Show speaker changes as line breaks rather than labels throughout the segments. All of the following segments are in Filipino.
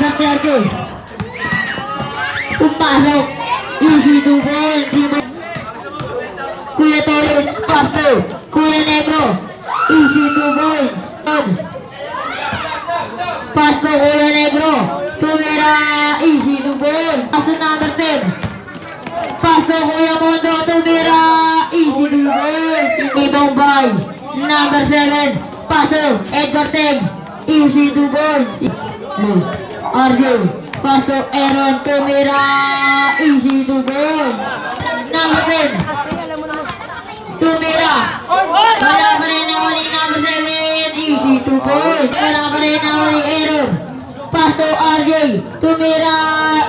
Nagtiargo. Pumasok. Easy to ball. Kuya Torres. Pasto. Kuya Negro. Easy to ball. Pasto Kuya Negro. Tumira. Easy to ball. Pasto number 10. Pasto Kuya Mondo. Tumira. Easy to ball. Ibang bay. Number 7. Pasto Edgar Teng. Easy to ball. Arjun. Pasto Aaron. Tumira. Easy to ball. Number 10. Tumira. Wala pa rin ako ni number 7. Easy to ball. Wala pa rin ako ni Aaron. Pasto RJ. Tumira.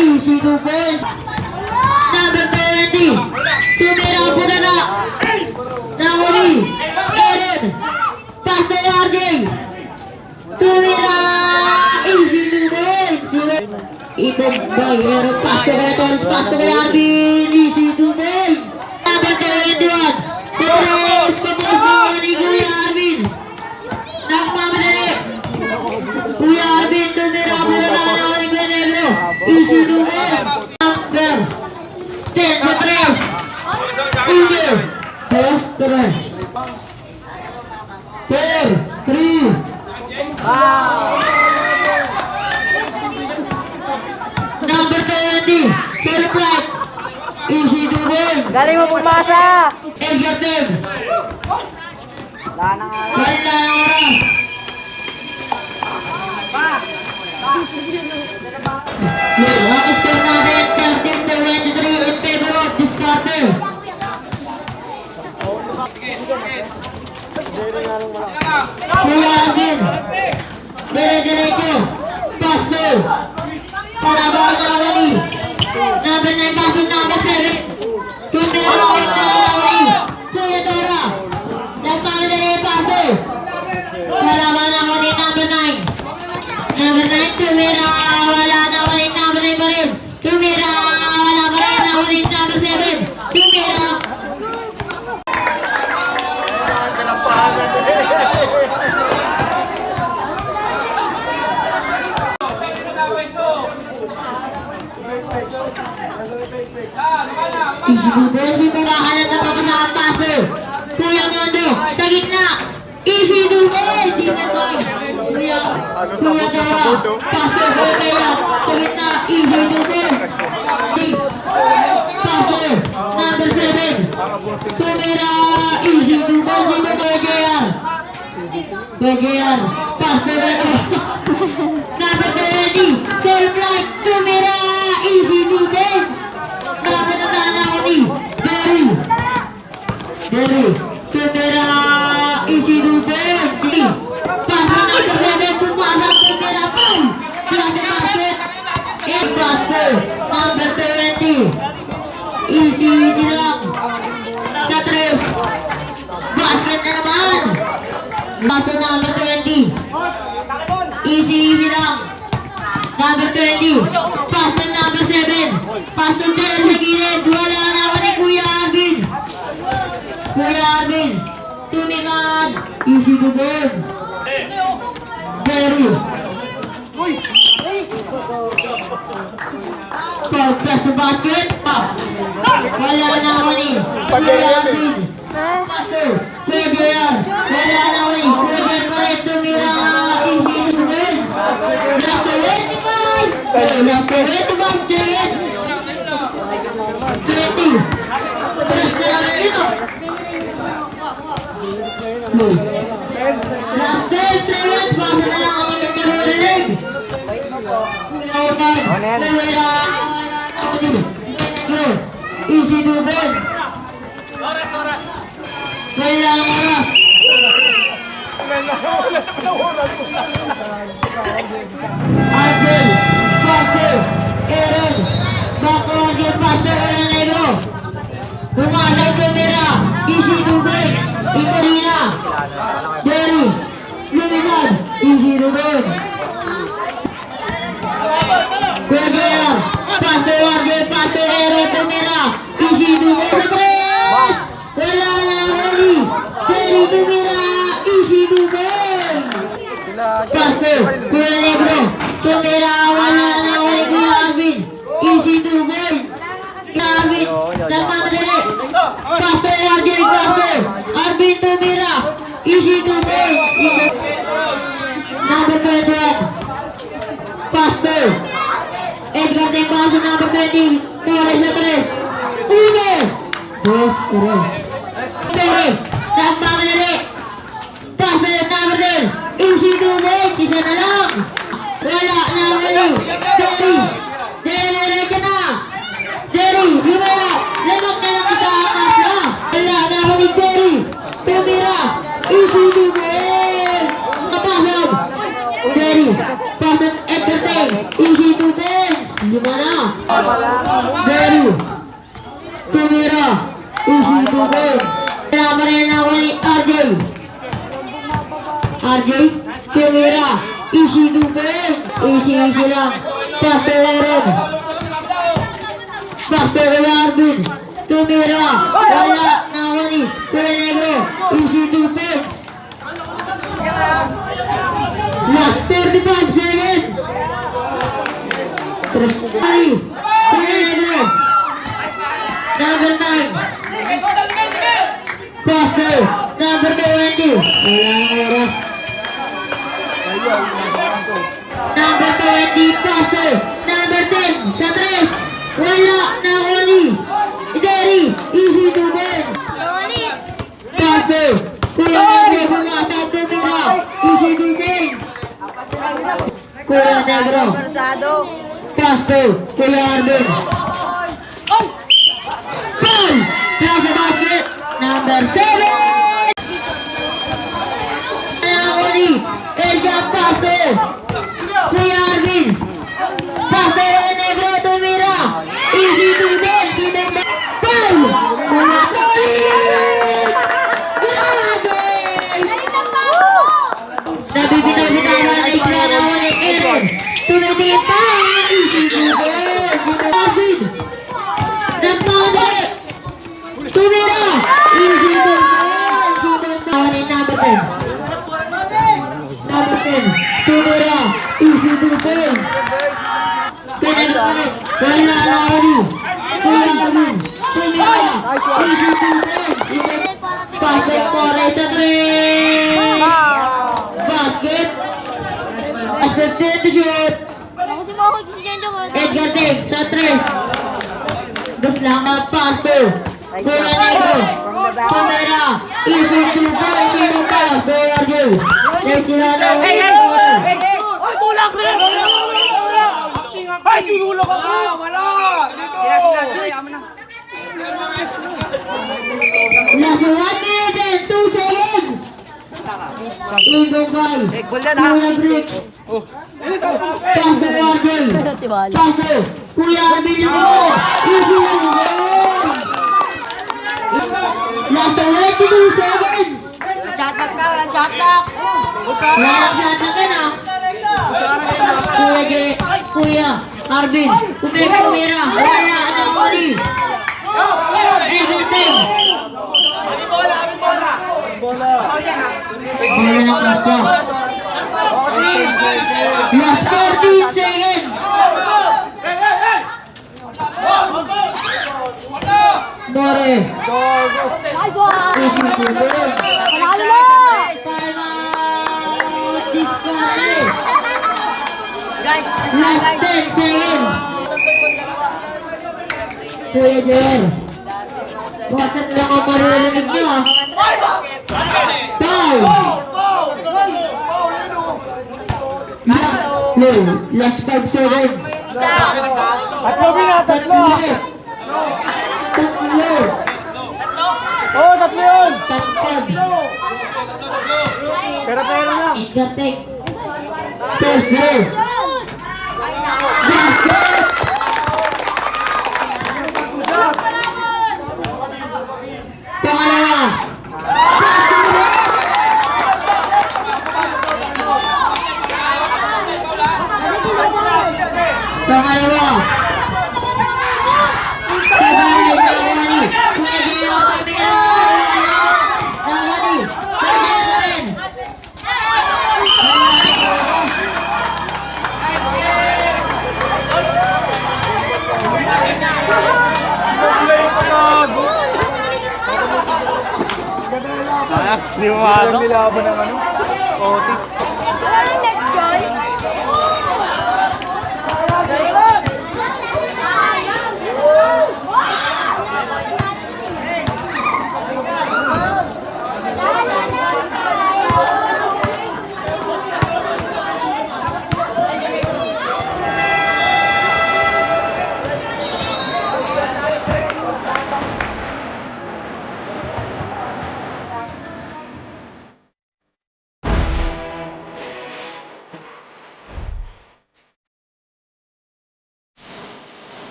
Easy to ball. Number 20. Tumira po na na. Namuri. Aaron. Pasto RJ. Tumira. Easy to ball. Ibang bay. Aaron. Pasto Beton. Pasto kay Arvin. Easy to ball. Number 21. Terus kemudian ni Kuya Arvin. Nagmamadali. Kuya Arvin tumira po na na ni Kuya Negro. Easy to ball. Number 10. Matreos. Kuya. Terus. 4, 3. Number 20. Surprise. Easy to ball.
Galing mo pumasa!
Edgar Teng.
Wala na nga.
Wala na oras. Ang score natin 13-23 in favor of Discarte. Kuya Arvin. Dire-diretso. Pasto. Palabaw na wali. Number 9 paso number 7. Tumira na wali. Kuya Dora. Nagpamadali paso. Palabaw na wali number 9. Number 9 tumira. Wala na wali number 9 pa rin. Tumira. Wala pa rin na wali number 7. Tumira. Easy to ball, na papasang paso. Kuya Mondo, sa gitna. Easy to ball, Kuya Dora, paso ko kaya. Sa gitna, easy to ball. Paso, number 7. Tumira, easy to ball, dito Begean. Paso dito. Number 20, self right, tumira, easy to ball. Jerry, tumira, easy to ball. Pasok na sa 7, pumasok, tumira po. Klase basket. Basket, number 20. Easy lang. Sa 3. Basket na naman. Basket number 20. Easy lang. Number 20. Basket number 7. Pasok sa gilid. Wala naman ni Kuya Arvin. Kuya Arvin, tumikan. Easy to ball. Jerry. Pagkas sa basket. Wala naman ni Kuya Arvin. Paso. Begean. Wala naman ni Kuya Arvin. Tumira. Easy to ball. Basket. 20. Terus jalan itu. Nasib tewet bahasa dalam awal terhadap. Easy to ball. Wala oras. Adel, Pasto, Aaron, Bako lagi Pasto Kuya Negro. Pumasok tumira, easy to ball. Ikarina, Jerry, lumisan, easy to ball. Begean, Pasto lagi Pasto Aaron tumira, easy to ball. Wala na wali, Jerry tumira, easy to ball. Pasto, Kuya Negro. tumira, wala na, wala ko Arvin. Easy to goal. Arvin, nagmamadali. Pasto RJ, pasto. Arvin tumira. Easy to goal. Number 21. Pasto. Edgar de paso number 20. Torres na 3. Uno. Dos, Torres. Nagmamadali. Pasto number 10. Easy to goal. Isa na lang. Wala na, wala. Jerry. Diretso na. Jerry, Rivera. Lemok na lang isa ang asla. Wala na, wala. Jerry. Tumira. Easy to goal. Kapasok. Jerry. Pasok entertain. Easy to bench. Lima na. Jerry. Tumira. Easy to goal. Tama rin na wala. RJ. RJ. Tumira. Easy to bench. Easy lang. Pasok Lauren. Pasok Arvin. Tumira. Wala na wala. Kuya Negro. Easy to bench. Last 35 seconds. Terus kali. Kuya Negro. Number 9. Pasok. Number 20. Walang oras. Number 20, Pastor. Number 10, sa 3. Wala na wali. Jerry, easy to win. Pastor. Kuya Negro, kumasa tumira. Easy to win. Kuya Negro. Pastor. Kuya Arvin. Goal! Plaza basket. Number 7. Wali. Elja Pastor. Kuya Arvin. Pastor Negro tumira. Easy to win. Goal! Kuya Tolit! Nabibitaw-bitawa na isla na wali. Aaron. Tumitingin pa. Easy to win. Arvin. Nagmamadali. Tumira. Easy to win. Wali number 10. Number 10. Tumira. Easy to win. Pinagpalit. Wala na wali. Kuya Arvin. Tumira. Easy to win. Basket Torres sa 3. Basket. Assisted to shoot. Edgar Dave sa 3. Gusto lang ang pasto. Kuya Negro. Tumira. Easy to win. Sino pa? Kuya Joe. Next sila na wali.
Ay, tulak rin! Ay, tinulak ako! Wala! Dito!
Last 1 minute and 2 seconds. Indongkay. Kuya break. Paso Arjel. Paso. Kuya Arvin Lugo. Easy to win. Last 22 seconds.
Shotlock ka! Walang shotlock!
Walang shot na ka na. Kuya J. Kuya Arvin. Tumira. Wala na wali. Everything. Bola na paso. Last 14 seconds. More. Easy to win. Time out. Disconnect. Last 10 seconds. Kuya Jer. Wasan lang ang maririnig nyo ha. Foul. Last 5 seconds. Tatlo.
Oo, tatlo yun!
Tatpad.
Pero na!
Igatek. First row. Basket. Pangalawa. Pangalawa. Sabay na wali. Pwede yung pamira. Nawali. Pwede rin.
Hindi mo masok.
Nilaban ng ano? Otik.